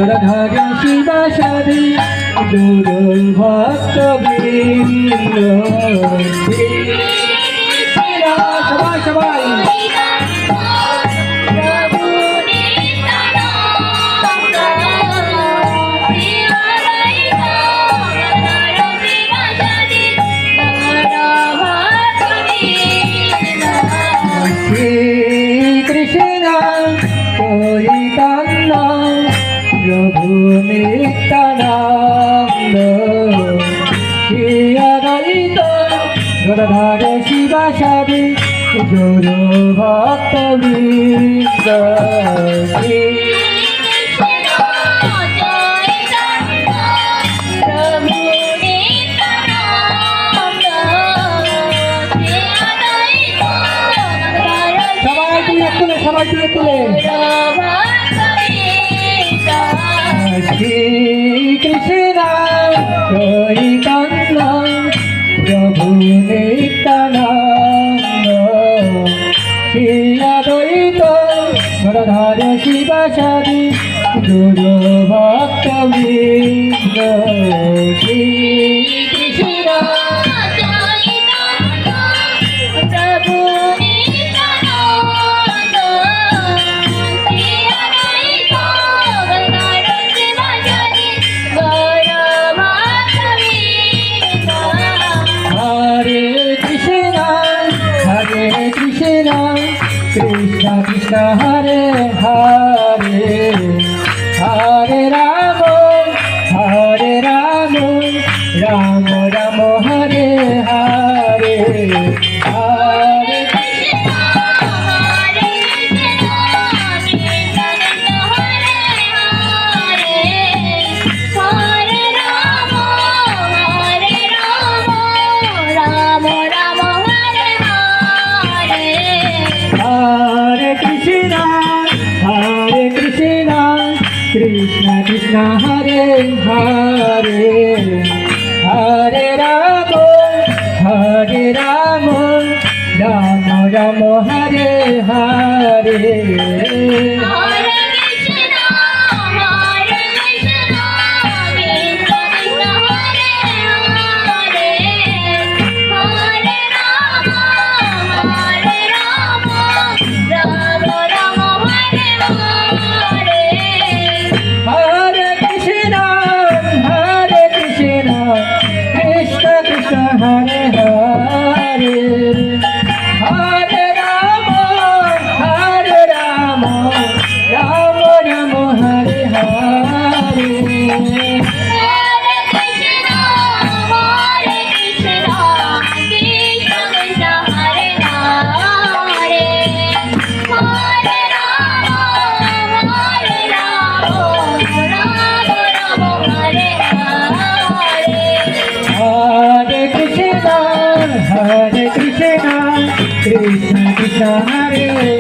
রাধা শিবা সাদি দুরল ভক্ত বৃন্দ সবাই সবাই প্রভু নিত্যানন্দ শ্রীঅদ্বৈত গদাধর শিবাসাদি গৌর ভক্ত বৃন্দ সবাই তুলে তুলে শ্রী কৃষ্ণ চৈতন্য প্রভু নিত্যানন্দ শ্রী অদ্বৈত গদাধর শিবাসাদি গুরু ভক্ত বৃন্দ Shri Krishna Krishna Krishna Hare Hare Hare Ram Ram Ram Hare Hare Hare Krishna Krishna Hare Hare Hare Ram Ram Ram Hare Hare Hare Hare Hare Rama Hare Rama Rama Rama Hare Hare Hare Krishna Hare Krishna Krishna Krishna Hare Hare Hare Rama Hare Rama Rama Rama Hare Hare Krishna Krishna Hare